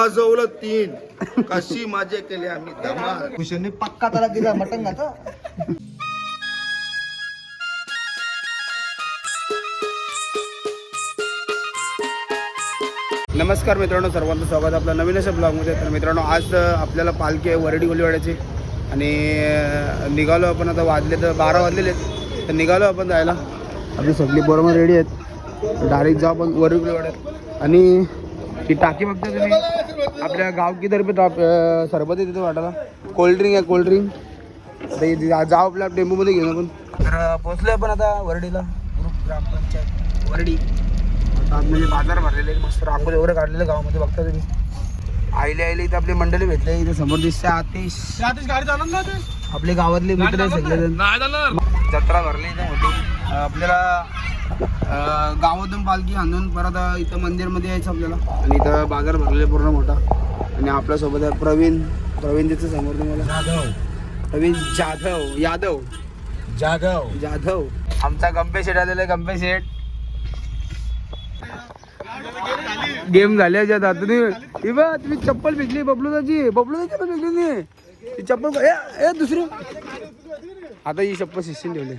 वाजवलं 3. कशी मजा केली आम्ही धमाल. कुशनने पक्का त्याला दिला मटण घाता. नमस्कार मित्रांनो, सर्वांचं स्वागत आपल्या नवीन अशा ब्लॉगमध्ये. तर मित्रांनो, आज आपल्याला पालखी आहे वरडी कोलीवाड्याची आणि निघालो आपण. आता वाजले तर 12 वाजलेले आहेत, तर निघालो आपण जायला. आपली सगळी बरोबर रेडी आहेत. डायरेक्ट जाऊ आपण वरडी कोलीवाड्यात. आणि ही टाकी बघता तुम्ही, आपल्या गावकीतर्फे सरबत आहे तिथे वाटायला. कोल्ड्रिंक आहे, कोल्ड्रिंक. आता जाऊ आपल्या टेम्पोमध्ये घेऊन आपण. तर पोचलो आपण आता वरडीला. ग्रामपंचायत वरडी. आता म्हणजे बाजार भरलेले मस्त रांगोळी वगैरे काढलेले गावामध्ये बघता तुम्ही. आईले इथे आपली मंडळी भेटले. इथे समोर दिसते आतिश गाडी जाणार ना, आपले गावातले मित्र सगळे. जत्रा भरली इथे मोठी. आपल्याला गावातून पालखी आणून परत इथं मंदिरमध्ये यायचं आपल्याला. आणि इथं बाजार भरलेले पूर्ण मोठा. आणि आपल्यासोबत आहे प्रवीण तिथं समोर तुम्हाला. प्रवीण जाधव आमचा गंपे शेठ आलेला आहे. गंपे शेठ गेम झाले आता तुम्ही चप्पल भिजली बबलूची पण भिजली नाही ती चप्पल. ए दुसरी आता ही चप्पल शिस्तीन ठेवली.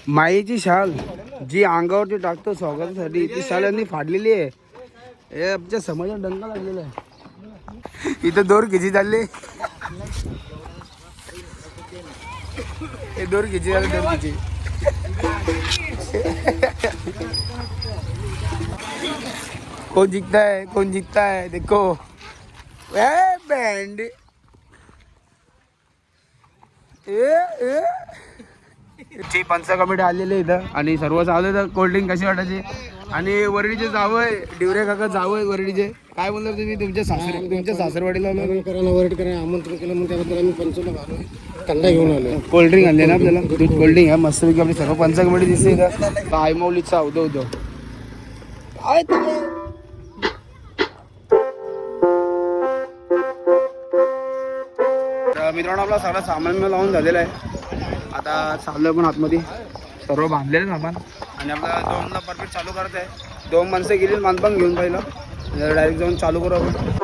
माईची शाल जी अंगावरती टाकतो स्वागतासाठी, ती शाल यांनी फाडलेली आहे. हे आमच्या समाजात डंका लागलेला आहे. इथं दोर खिची चालले. हे दोर खिची झाले, दोर खिची. कौन जीतता है देखो. बैंड ची पंच कमिटी आलेली इथं. आणि सर्व चालू तर कोल्ड्रिंक कशी वाटायची. आणि वरडीचे जावय डिवरे काका जावय वरडीचे. काय बोलणार तुम्ही तुमच्या सासरवाडीला वरड करायला आमंत्रण केलं, मग त्याबद्दल आम्ही पंचला आलो. थंडा घेऊन आलो. कोल्ड्रिंक आणले ना आपल्याला. दूध कोल्ड्रिंक आहे मस्तपैकी. आपली सर्व पंच कमिटी दिसते इथं. आय माऊलीचा उदो मित्रांनो, आपला सगळा सामान लावून झालेला आहे. आता चाललोय पण आतमध्ये. सर्व बांधलेलं सामान. आणि आपल्याला 2ला परफेक्ट चालू करत आहे. 2 माणसं गेली मानपान घेऊन पहिलं. डायरेक्ट जाऊन चालू करू आपण.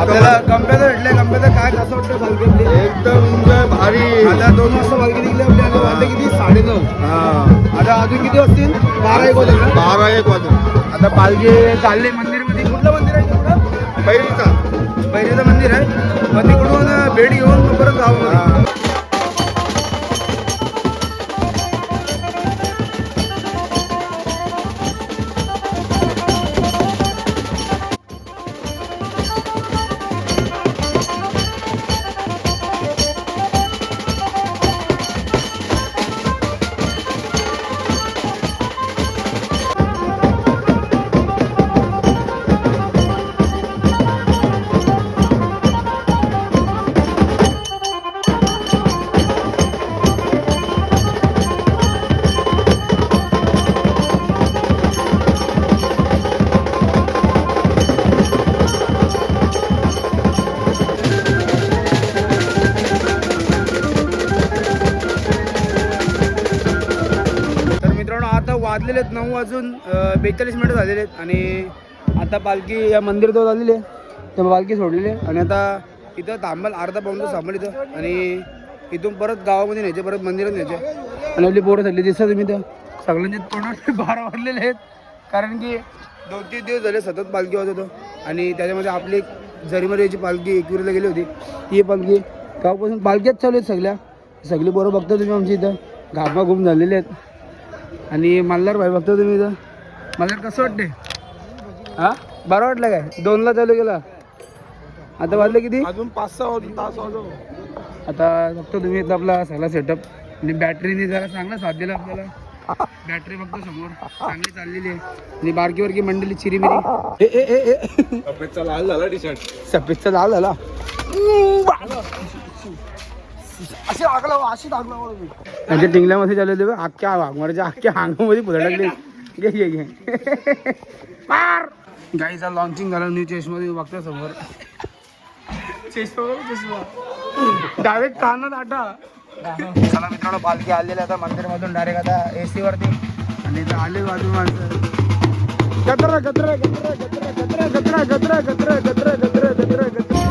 आपल्याला गंप्याचं भेटले. गंप्याचं काय कसं वाटतं पालखी आपली? एकदम enjoy भारी. आता 2 वाजता पालखी निघली आपली आणि वाजले किती 9:30. हा आता अजून किती वाजतील? 12-1 वाजेल का? 12-1 वाजून आता पालखी चालले मंदिरमध्ये. कुठलं मंदिर आहे तिकडं? पहिलीचा. पहिलेचं मंदिर आहे. मग तिकडून भेट घेऊन मग परत गावामध्ये. आता वाजलेले आहेत 9 वाजून 42 मिनिटं झालेले आहेत आणि आता पालखी या मंदिराजवळ आलेली आहे. तर पालखी सोडलेली आहे आणि आता इथं थांबल अर्धा पाऊण तास थांबल इथं आणि इथून परत गावामध्ये न्यायचे, परत मंदिरात न्यायचे. आणि आपली पोरं झाली दिसतात तुम्ही तर सगळ्यांचे तोंडात 12 वाजलेले आहेत. कारण की 2-3 दिवस झाले सतत पालखी वाजत होतो आणि त्याच्यामध्ये आपली जरीमरीची पालखी एकविरीला गेली होती. ही पालखी गावापासून पालख्याच चालू आहेत सगळी पोरं बघता तुम्ही आमची इथं घामाघूम झालेले आहेत. आणि मल्हार भाई बघता तुम्ही इथं. मल्हार कसं वाटते? हां बरं वाटलं काय? 2ला चालू केला, आता वाजले किती? अजून 5-6 तास वाजव. आता बघतो तुम्ही इथं आपला सगळा सेटअप आणि बॅटरीने जरा चांगला साथ दिला आपल्याला. बॅटरी बघतो समोर चांगली चाललेली आहे आणि बारकी मंडळी चिरीमिरी. सफेदचा लाल झाला टी शर्ट. सफेदचा लाल झाला. त्यांच्या टिंगल्यामध्ये चालू होते अख्ख्या वाघमाराच्या अख्ख्या अंगामध्ये पुढे घे घे मार. गाईचा लॉन्चिंग झाला न्यू चेसमध्ये बघतो समोर. चेष्मा डायरेक्ट कानात आटा. चला मित्रांनो पालखी आलेली आता मंदिरमधून डायरेक्ट आता AC वरती आणि इथं आले बाजू माणसं. गत्र गत्र गत्र गत्र गत्र गत्र गत्र गत्र गत्र गत्र गत्र गत्र.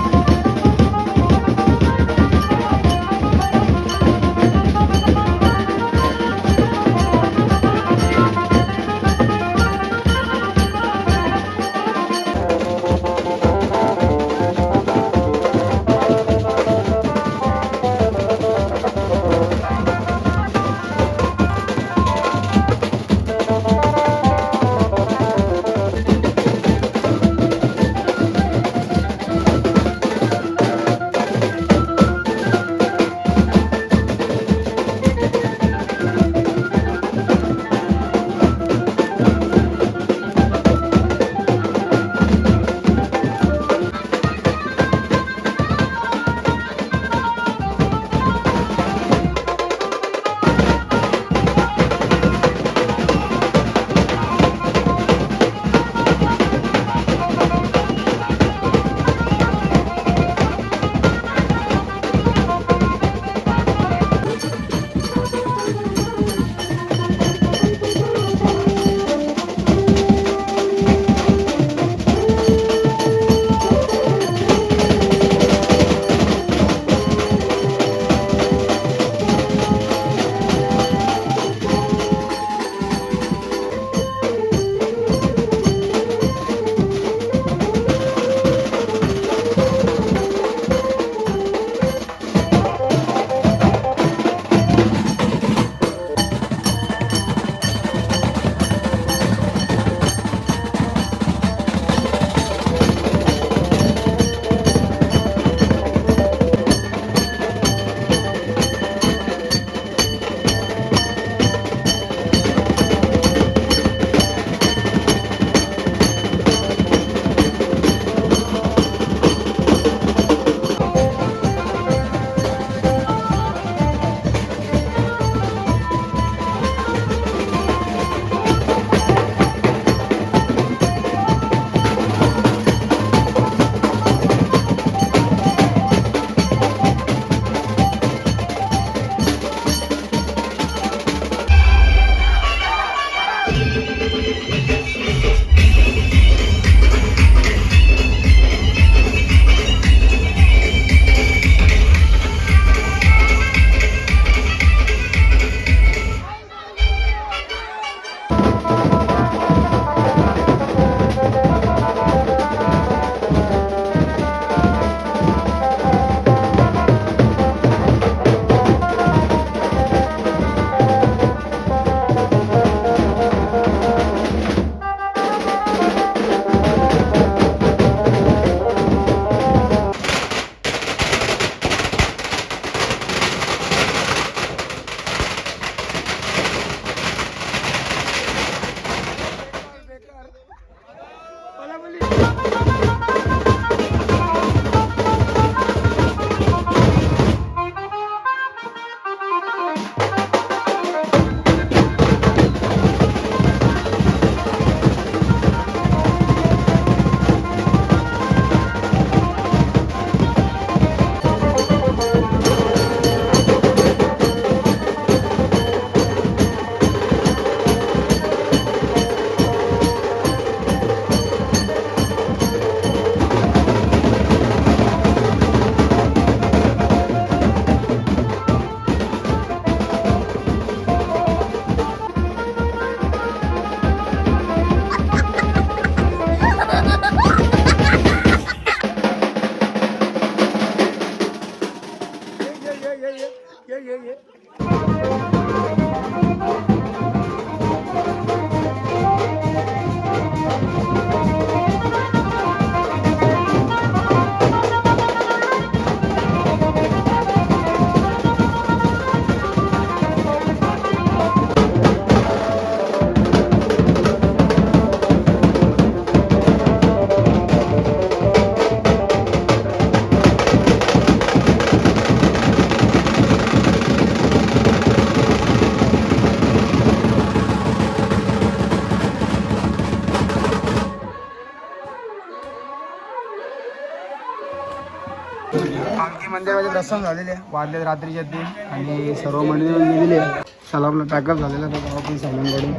पालखी मंदिरामध्ये दर्शन झालेले आहे, वाजले रात्रीच्या 3 आणि सर्व मंडळी गेलेली आहे. चला आपला पॅकअप झालेला आहे गावाकडून सामान काढून.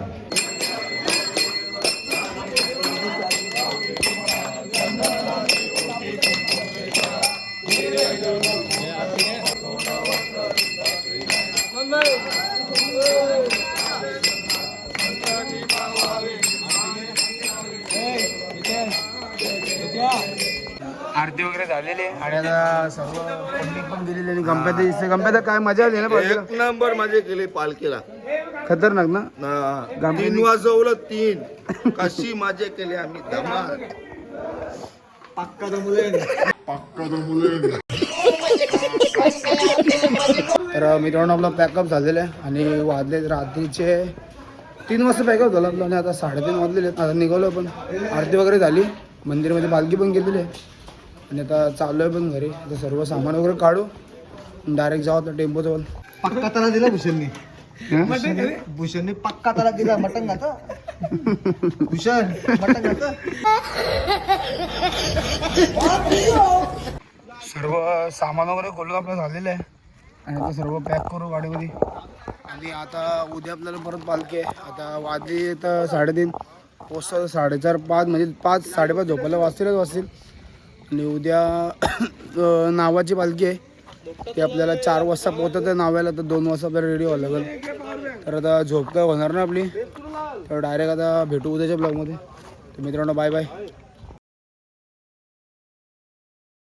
आरती वगैरे झालेली आहे आणि आता सर्व पब्लिक पण गेलेली आणि गंप्यात काय मजा आली ना पालखीला? एक नंबर मजा केली पालखीला. खतरनाक ना. ना, 3 वाजवलं 3 कशी मजा केली आम्ही धमाल. तर मित्रांनो आपला पॅकअप झालेला आहे आणि वाजले रात्रीचे 3 वाजता पॅकअप झाला आपला आणि आता 3:30 वाजलेले आहेत. आता निघालो पण आरती वगैरे झाली, मंदिरामध्ये पालखी पण गेलेली आहे आणि आता चालू आहे पण घरी. आता सर्व सामान वगैरे काढू डायरेक्ट जाऊ आता टेम्पोजवळ. पक्का त्याला दिला भूषणनी. भूषणनी पक्का त्याला दिला मटण घात. भूषण मटण घात. सर्व सामान वगैरे खोलून आपलं झालेलं आहे आणि आता सर्व पॅक करू गाडीमध्ये. आणि आता उद्या आपल्याला परत पालखी आहे. आता वाजली तर 3:30 पोचतं 4:30 5 म्हणजे 5-5:30 झोपायला वाजतील. आणि उद्या नावाची पालखी आहे, ती आपल्याला 4 वाजता पोहोचत आहे नाव्याला. तर 2 वाजता आपल्याला रेडी व्हावं लागेल. तर आता झोप काय होणार ना आपली, तर डायरेक्ट आता भेटू उद्याच्या ब्लॉगमध्ये. तर मित्रांनो बाय बाय.